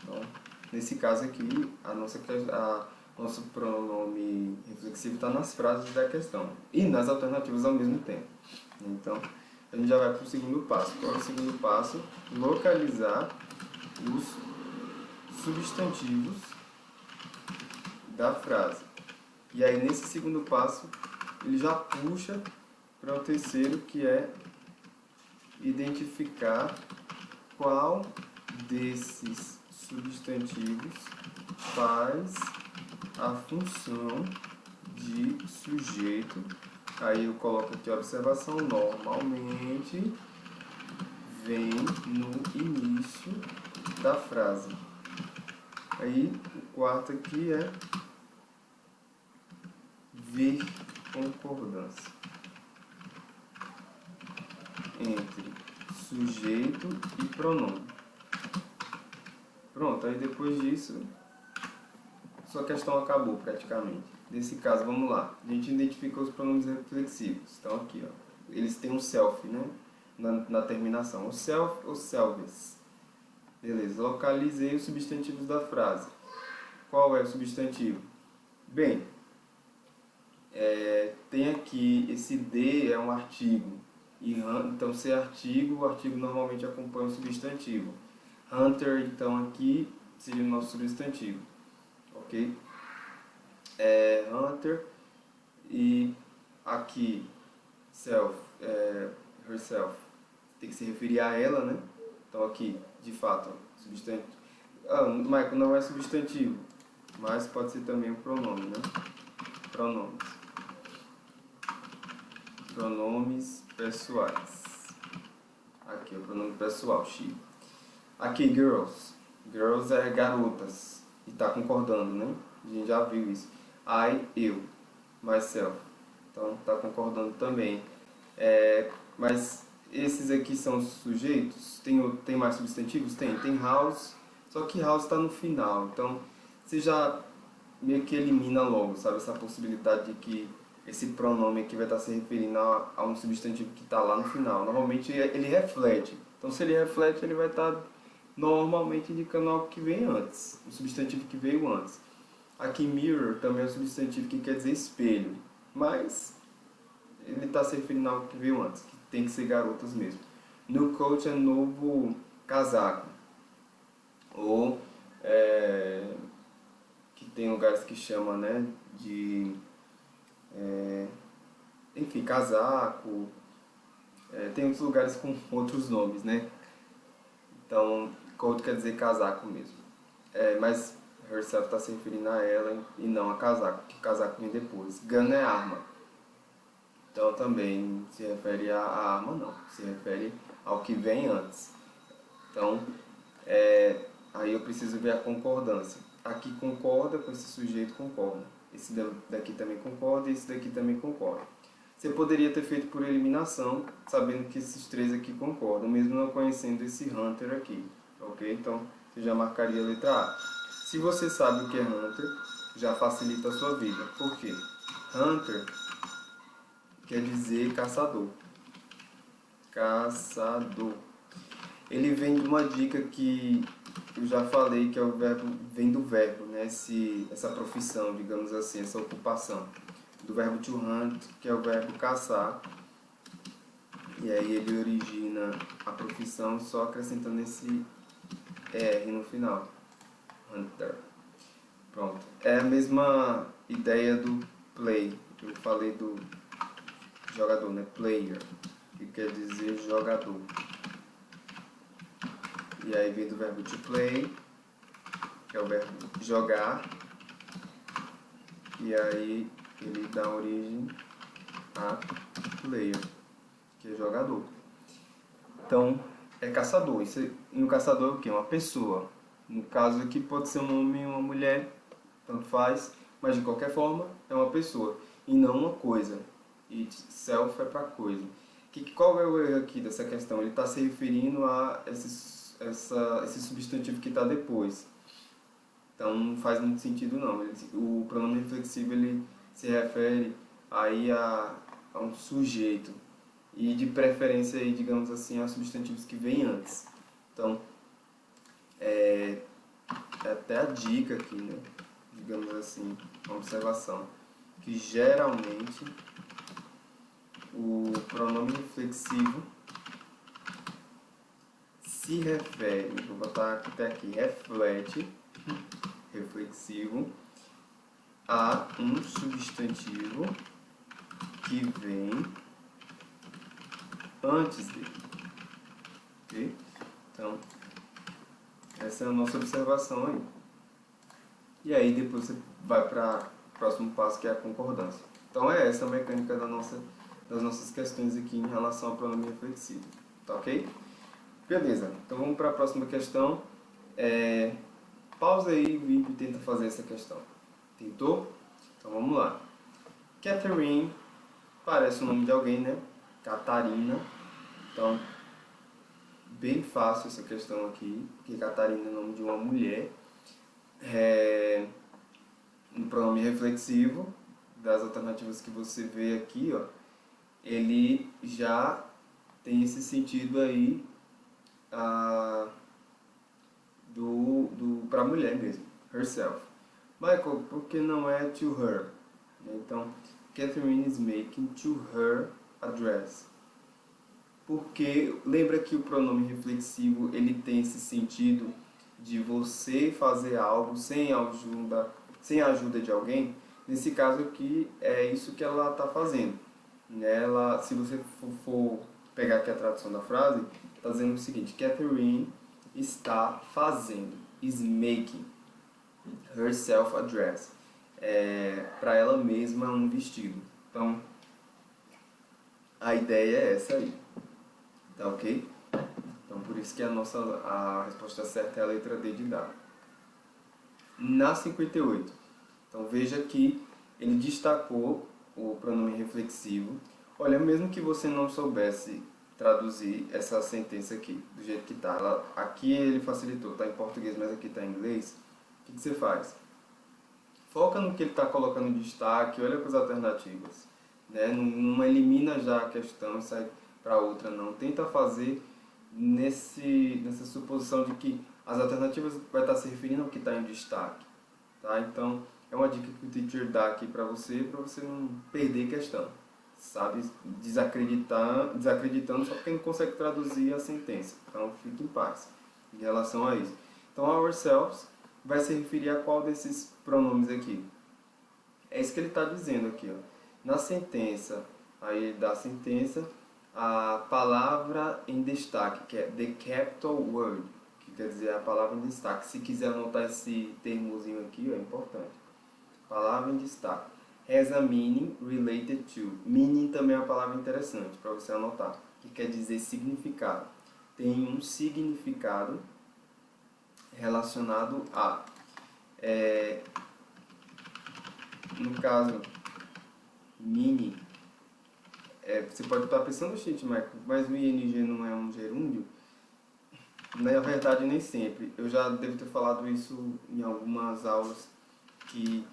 Então, nesse caso aqui, nosso pronome reflexivo está nas frases da questão e nas alternativas ao mesmo tempo. Então, a gente já vai para o segundo passo. Qual é o segundo passo? Localizar os substantivos da frase. E aí, nesse segundo passo, ele já puxa para o terceiro, que é identificar qual desses substantivos faz a função de sujeito. Aí eu coloco aqui a observação: normalmente vem no início da frase. Aí o quarto aqui é ver concordância entre sujeito e pronome. Pronto, aí depois disso, sua questão acabou praticamente. Nesse caso, vamos lá. A gente identificou os pronomes reflexivos. Então aqui, ó, eles têm um self, né? Na terminação. O self ou selves. Beleza, localizei os substantivos da frase. Qual é o substantivo? Bem, tem aqui, esse de é um artigo. Então, se é artigo, o artigo normalmente acompanha o substantivo. Hunter, então, aqui seria o nosso substantivo. Ok? Hunter. E aqui, self, herself, tem que se referir a ela, né? Então, aqui, de fato, substantivo. Michael não é substantivo, mas pode ser também um pronome, né? Pronomes. Pronomes pessoais. Aqui, o pronome pessoal, she. Aqui, girls. Girls é garotas. E tá concordando, né? A gente já viu isso. I, eu. Myself. Então, tá concordando também. Mas esses aqui são os sujeitos. Tem mais substantivos? Tem house. Só que house está no final. Então, você já meio que elimina logo, sabe? Essa possibilidade de que esse pronome aqui vai estar se referindo a um substantivo que está lá no final. Normalmente ele reflete. Então, se ele reflete, ele vai estar normalmente indicando algo que vem antes. Um substantivo que veio antes. Aqui, mirror também é um substantivo que quer dizer espelho. Mas ele está se referindo a algo que veio antes, que tem que ser garotas mesmo. New coat é novo casaco. Ou que tem lugares que chama, né, de enfim, casaco. Tem outros lugares com outros nomes, né? Então, coat quer dizer casaco mesmo. Mas herself está se referindo a ela e não a casaco, que casaco vem depois. Gun é arma. Então também se refere à arma, não. Se refere ao que vem antes. Então, aí eu preciso ver a concordância. Aqui concorda com esse sujeito, concorda. Esse daqui também concorda e esse daqui também concorda. Você poderia ter feito por eliminação, sabendo que esses três aqui concordam, mesmo não conhecendo esse hunter aqui. Ok? Então, você já marcaria a letra A. Se você sabe o que é hunter, já facilita a sua vida. Por quê? Hunter quer dizer caçador. Caçador. Ele vem de uma dica que eu já falei, que é o verbo, vem do verbo, né? Essa profissão, digamos assim, essa ocupação. Do verbo to hunt, que é o verbo caçar. E aí ele origina a profissão só acrescentando esse R no final. Hunter. Pronto. É a mesma ideia do play. Eu falei do jogador, né? Player, que quer dizer jogador. E aí vem do verbo to play, que é o verbo jogar. E aí ele dá origem a player, que é jogador. Então, é caçador. E um caçador é o quê? Uma pessoa. No caso aqui pode ser um homem ou uma mulher, tanto faz, mas de qualquer forma é uma pessoa e não uma coisa. Itself é para coisa. Qual é o erro aqui dessa questão? Ele está se referindo a esse substantivo que está depois. Então não faz muito sentido não. O pronome reflexivo ele se refere aí a um sujeito e de preferência aí, digamos assim, a substantivos que vêm antes. Então é até a dica aqui, né? Digamos assim, uma observação, que geralmente o pronome reflexivo se refere, vou botar até aqui, reflexivo, a um substantivo que vem antes dele. Ok? Então, essa é a nossa observação aí. E aí depois você vai para o próximo passo, que é a concordância. Então é essa a mecânica das nossas questões aqui em relação ao pronome reflexivo. Tá ok? Beleza, então vamos para a próxima questão. Pausa aí o vídeo e tenta fazer essa questão. Tentou? Então vamos lá. Catherine parece o nome de alguém, né? Catarina. Então, bem fácil essa questão aqui, porque Catarina é o nome de uma mulher. Um pronome reflexivo, das alternativas que você vê aqui, ó, ele já tem esse sentido aí para a mulher mesmo, herself. Michael, por que não é to her? Então, Catherine is making to her a dress. Porque lembra que o pronome reflexivo ele tem esse sentido de você fazer algo sem a ajuda de alguém. Nesse caso aqui é isso que ela está fazendo. Ela, se você for pegar aqui a tradução da frase, está dizendo o seguinte: Catherine está fazendo, is making herself a dress, para ela mesma um vestido. Então a ideia é essa aí, tá ok? Então por isso que a resposta certa é a letra D de dado. Na 58, então veja que ele destacou o pronome reflexivo. Olha, mesmo que você não soubesse traduzir essa sentença aqui, do jeito que está, aqui ele facilitou, está em português, mas aqui está em inglês, o que você faz? Foca no que ele está colocando em destaque, olha para as alternativas, né? Não elimina já a questão e sai para outra, não. Tenta fazer nessa suposição de que as alternativas vai estar se referindo ao que está em destaque, tá? Então, é uma dica que o teacher dá aqui para você não perder questão, sabe? Desacreditando só porque não consegue traduzir a sentença. Então, fique em paz em relação a isso. Então, ourselves vai se referir a qual desses pronomes aqui? É isso que ele está dizendo aqui, ó. Na sentença, aí da sentença, a palavra em destaque, que é the capital word, que quer dizer a palavra em destaque. Se quiser anotar esse termozinho aqui, ó, é importante. Palavra em destaque. Has a meaning related to. Meaning também é uma palavra interessante para você anotar, que quer dizer significado. Tem um significado relacionado a. No caso, meaning, você pode estar pensando, gente, mas o ing não é um gerúndio? Na verdade, nem sempre. Eu já devo ter falado isso em algumas aulas, que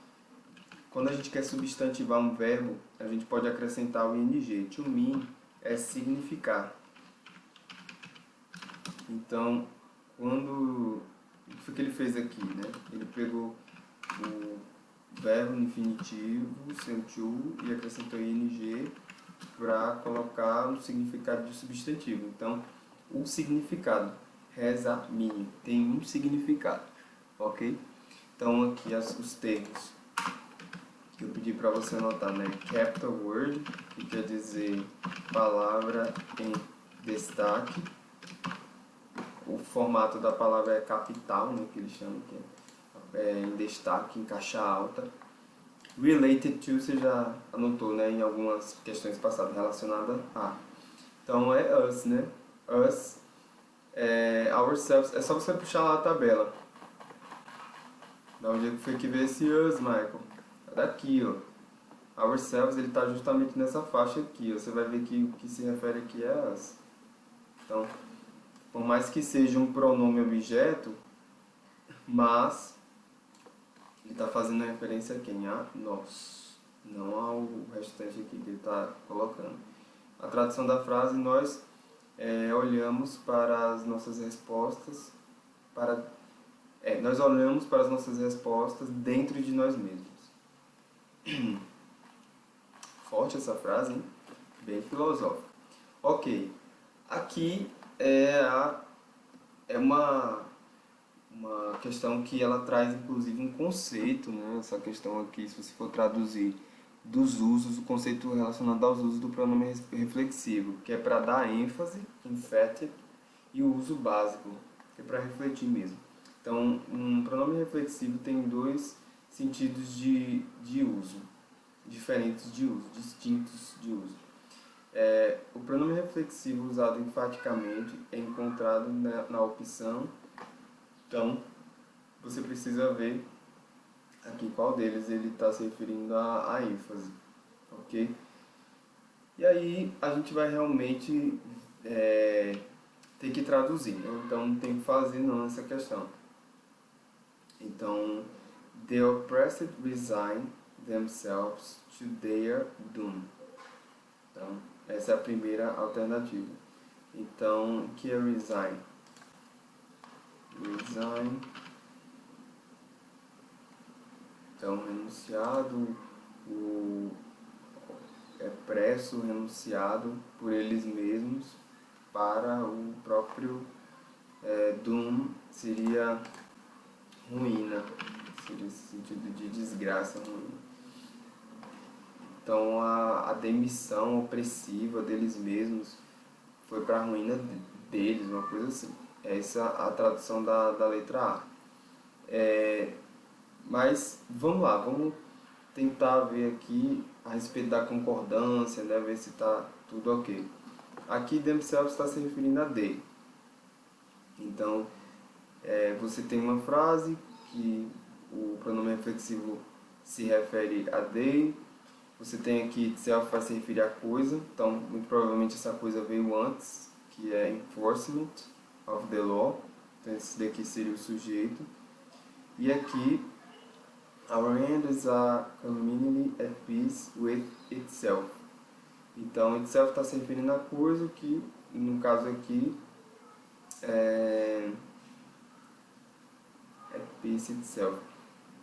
quando a gente quer substantivar um verbo, a gente pode acrescentar o ing. To mean é significar. Então, o que foi que ele fez aqui, né? Ele pegou o verbo no infinitivo, sem to, e acrescentou ing para colocar um significado de substantivo. Então, o significado, has a meaning, tem um significado, ok? Então, aqui os termos que eu pedi para você anotar, né? Capital word, que quer dizer palavra em destaque. O formato da palavra é capital, né? Que eles chamam, que é em destaque, em caixa alta. Related to, você já anotou, né? Em algumas questões passadas relacionadas a. Então é us, né? Us, ourselves. É só você puxar lá a tabela. Da onde foi que veio esse us, Michael? Daqui, ó. Ourselves, ele está justamente nessa faixa aqui. Você vai ver que o que se refere aqui é us. Então, por mais que seja um pronome objeto, mas ele está fazendo referência a quem? A nós, não ao restante aqui que ele está colocando. A tradução da frase, nós olhamos para as nossas respostas, nós olhamos para as nossas respostas dentro de nós mesmos. Forte essa frase, hein? Bem filosófica. Ok, aqui é uma questão que ela traz inclusive um conceito, né? Essa questão aqui, se você for traduzir dos usos, o conceito relacionado aos usos do pronome reflexivo, que é para dar ênfase, emphatic, e o uso básico, que é para refletir mesmo. Então, um pronome reflexivo tem dois sentidos de uso, diferentes de uso, distintos de uso. O pronome reflexivo usado enfaticamente é encontrado na opção. Então, você precisa ver aqui qual deles ele está se referindo à ênfase, ok? E aí a gente vai realmente ter que traduzir, né? Então não tem que fazer não essa questão. Então, the oppressed resign themselves to their doom. Então, essa é a primeira alternativa. Então, o que é resign? Resign. Então, renunciado, presso, renunciado por eles mesmos para o próprio doom, seria ruína, seria esse sentido de desgraça, ruína. Então, a demissão opressiva deles mesmos foi para a ruína deles, uma coisa assim. Essa é a tradução da letra A. Mas vamos lá, vamos tentar ver aqui a respeito da concordância, né, ver se está tudo ok. Aqui themselves está se referindo a they. Então, você tem uma frase que o pronome reflexivo se refere a they. Você tem aqui itself vai se referir a coisa, então muito provavelmente essa coisa veio antes, que é enforcement of the law. Então esse daqui seria o sujeito. E aqui, our end is a community at peace with itself. Então itself está se referindo a coisa que, no caso aqui, at peace itself,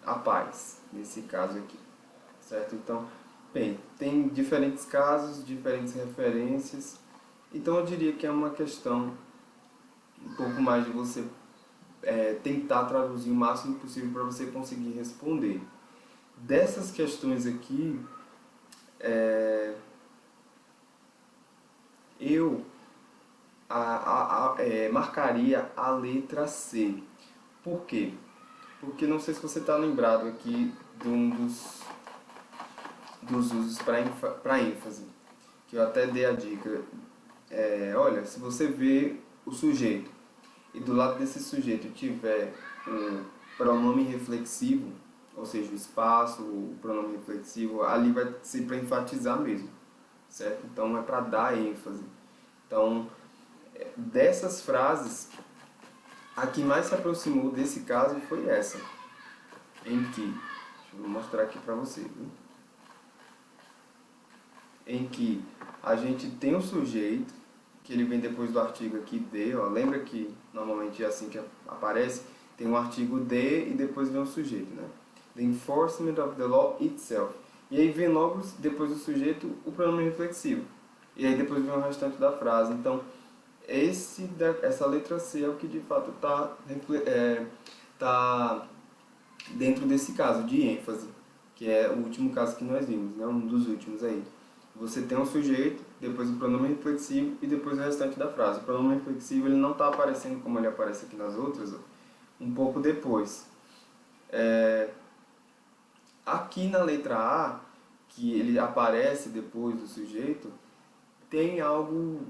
a paz, nesse caso aqui, certo? Então, bem, tem diferentes casos, diferentes referências, então eu diria que é uma questão um pouco mais de você tentar traduzir o máximo possível para você conseguir responder. Dessas questões aqui, eu marcaria a letra C. Por quê? Porque não sei se você está lembrado aqui de um dos usos para ênfase, que eu até dei a dica. Olha, se você vê o sujeito e do lado desse sujeito tiver um pronome reflexivo, ou seja, o espaço, o pronome reflexivo, ali vai ser para enfatizar mesmo, certo? Então é para dar ênfase. Então, dessas frases, a que mais se aproximou desse caso foi essa, em que, deixa eu mostrar aqui para você, viu? Em que a gente tem um sujeito, que ele vem depois do artigo aqui de, ó, lembra que normalmente é assim que aparece, tem um artigo de e depois vem um sujeito, né? The enforcement of the law itself. E aí vem logo depois do sujeito o pronome reflexivo. E aí depois vem o restante da frase. Então, essa letra C é o que de fato tá dentro desse caso de ênfase, que é o último caso que nós vimos, né? Um dos últimos aí. Você tem um sujeito, depois o pronome reflexivo e depois o restante da frase. O pronome reflexivo ele não está aparecendo como ele aparece aqui nas outras, ó, um pouco depois. Aqui na letra A, que ele aparece depois do sujeito, tem algo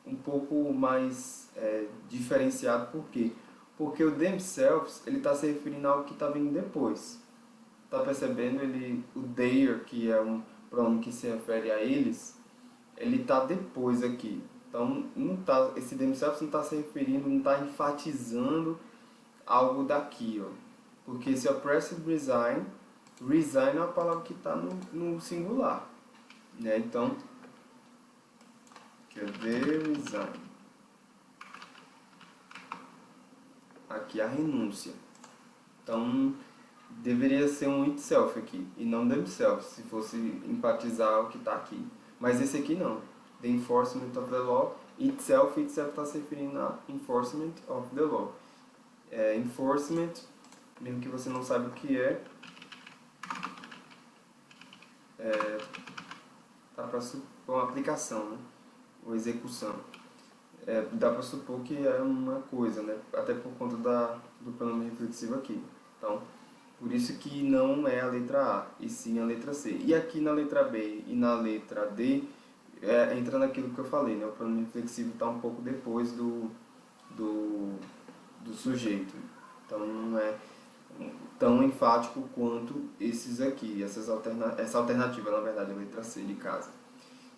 um pouco mais diferenciado. Por quê? Porque o themselves ele está se referindo a algo que está vindo depois, tá percebendo? O their, que é um pronome que se refere a eles, ele tá depois aqui. Então, não tá, esse themselves não está se referindo, não está enfatizando algo daqui, ó. Porque esse oppressive resign, resign é uma palavra que está no singular, né? Então, cadê resign? Aqui a renúncia. Então, deveria ser um itself aqui, e não themselves, se fosse enfatizar o que está aqui. Mas esse aqui não. The enforcement of the law, itself está se referindo a enforcement of the law. Enforcement, mesmo que você não saiba o que tá para supor uma aplicação, né? Ou execução. Dá para supor que é uma coisa, né? Até por conta do pronome reflexivo aqui. Então, por isso que não é a letra A, e sim a letra C. E aqui na letra B e na letra D, entra naquilo que eu falei, né? O pronome reflexivo está um pouco depois do sujeito. Então não é tão enfático quanto esses aqui, essa alternativa, na verdade, a letra C de casa.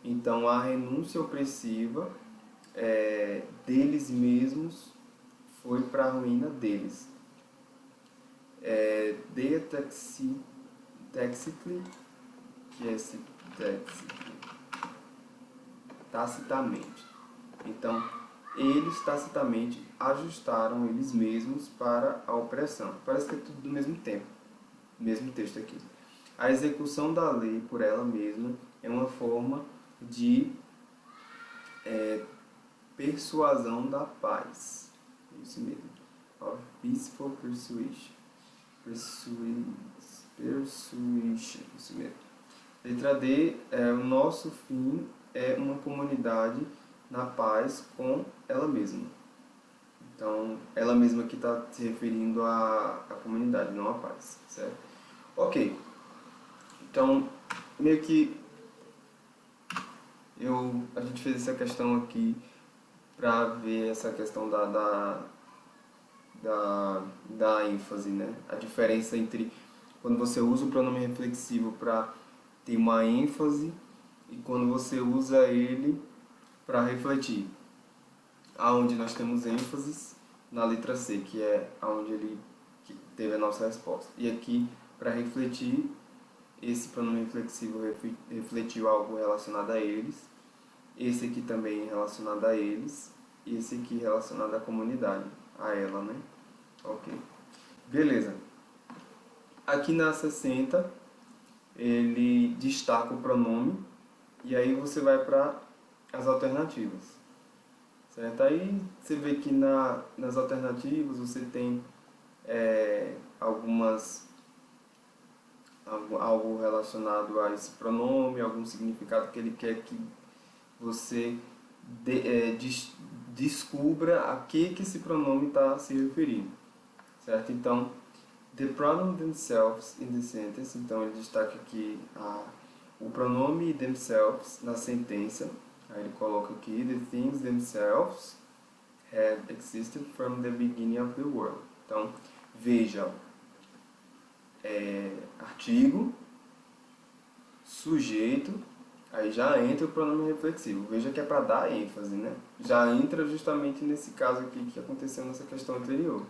Então a renúncia opressiva deles mesmos foi para a ruína deles. They tacitly, que é esse tacitamente. Então, eles tacitamente ajustaram eles mesmos para a opressão. Parece que é tudo do mesmo tempo, mesmo texto aqui. A execução da lei por ela mesma é uma forma de persuasão da paz. Isso mesmo. Of peaceful persuasion. Persuasion. Isso mesmo. Letra D, o nosso fim é uma comunidade na paz com ela mesma. Então, ela mesma que está se referindo à comunidade, não à paz, certo? Ok. Então, meio que a gente fez essa questão aqui para ver essa questão da ênfase, né? A diferença entre quando você usa o pronome reflexivo para ter uma ênfase e quando você usa ele para refletir. Aonde nós temos ênfases na letra C, que é aonde ele teve a nossa resposta. E aqui, para refletir, esse pronome reflexivo refletiu algo relacionado a eles, esse aqui também relacionado a eles, e esse aqui relacionado à comunidade, a ela, né? Ok. Beleza. Aqui na 60, ele destaca o pronome, e aí você vai para as alternativas. Certo? Aí você vê que nas alternativas você tem algo relacionado a esse pronome, algum significado que ele quer que você descubra a que esse pronome está se referindo. Certo? Então, the pronoun themselves in the sentence, então ele destaca aqui o pronome themselves na sentença. Aí ele coloca aqui, the things themselves had existed from the beginning of the world. Então, vejam, artigo, sujeito, aí já entra o pronome reflexivo. Veja que é para dar ênfase, né? Já entra justamente nesse caso aqui que aconteceu nessa questão anterior.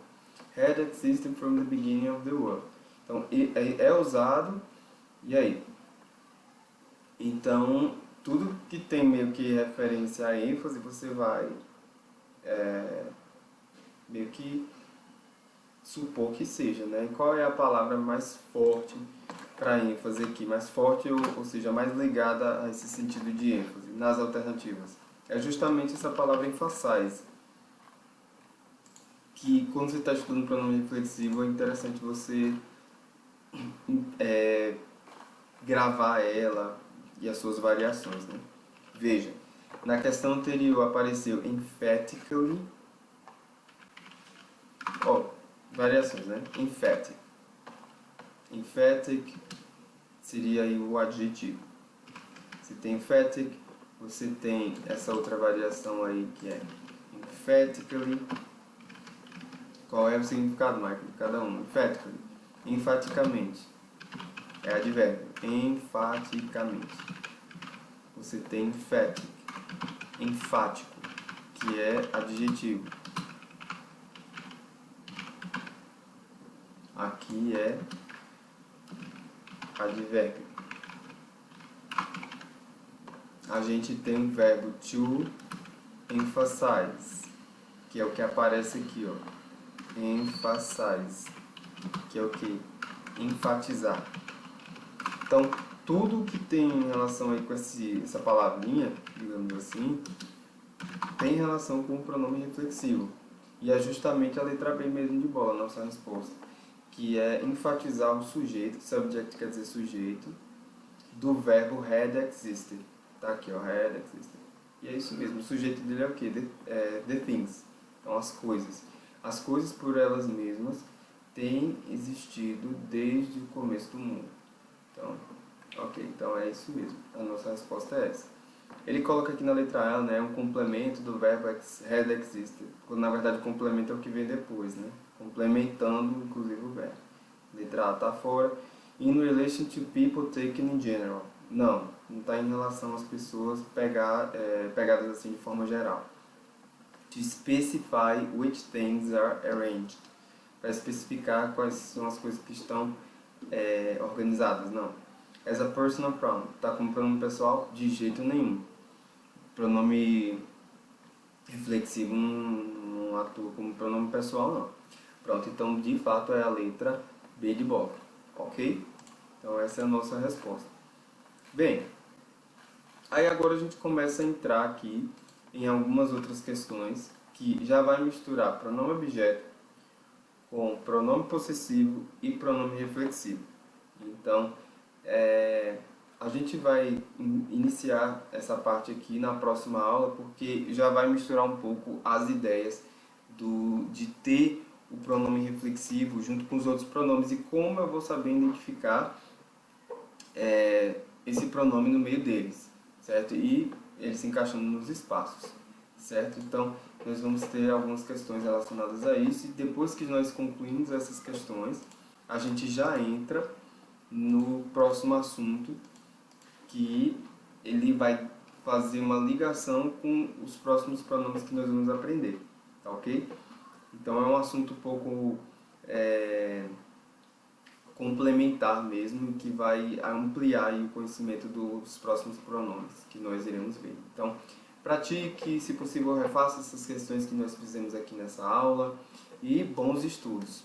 Had existed from the beginning of the world. Então, é usado, e aí? Então, tudo que tem meio que referência a ênfase, você vai meio que supor que seja, né? E qual é a palavra mais forte para ênfase aqui? Mais forte, ou seja, mais ligada a esse sentido de ênfase nas alternativas? É justamente essa palavra emphasize, que quando você está estudando pronome reflexivo é interessante você gravar ela e as suas variações, né? Veja, na questão anterior apareceu emphatically, variações, né? Emphatic. Emphatic seria aí o adjetivo. Se tem emphatic, você tem essa outra variação aí que é emphatically. Qual é o significado, Michael, de cada um? Emphatically, enfaticamente. é advérbio, enfaticamente. Você tem emphatic, enfático, que é adjetivo. Aqui é advérbio. A gente tem o verbo to emphasize, que é o que aparece aqui, ó. Emphasize, que é o que? Enfatizar. Então, tudo que tem relação aí com essa palavrinha, digamos assim, tem relação com o pronome reflexivo. E é justamente a letra B mesmo de bola, a nossa resposta. Que é enfatizar o sujeito, subject quer dizer sujeito, do verbo had existed. Tá aqui, ó, had existed. E é isso mesmo, o sujeito dele é o quê? The things. Então, as coisas. As coisas por elas mesmas têm existido desde o começo do mundo. Então, ok, então é isso mesmo. A nossa resposta é essa. Ele coloca aqui na letra A, né, um complemento do verbo had existed. Quando, na verdade, o complemento é o que vem depois, né? Complementando, inclusive, o verbo. Letra A está fora. In relation to people taken in general. Não está em relação às pessoas pegadas assim de forma geral. To specify which things are arranged. Para especificar quais são as coisas que estão organizadas, não. As a personal pronoun. Está como pronome pessoal? De jeito nenhum. Pronome reflexivo não atua como pronome pessoal, não. Pronto, então de fato é a letra B de bola. Ok? Então essa é a nossa resposta. Bem, aí agora a gente começa a entrar aqui em algumas outras questões que já vai misturar pronome objeto com pronome possessivo e pronome reflexivo. Então, a gente vai iniciar essa parte aqui na próxima aula, porque já vai misturar um pouco as ideias de ter o pronome reflexivo junto com os outros pronomes e como eu vou saber identificar esse pronome no meio deles, certo? E ele se encaixando nos espaços, certo? Então, nós vamos ter algumas questões relacionadas a isso e depois que nós concluímos essas questões, a gente já entra no próximo assunto, que ele vai fazer uma ligação com os próximos pronomes que nós vamos aprender, tá ok? Então é um assunto um pouco complementar mesmo, que vai ampliar o conhecimento dos próximos pronomes que nós iremos ver. Então, pratique, se possível, refaça essas questões que nós fizemos aqui nessa aula e bons estudos!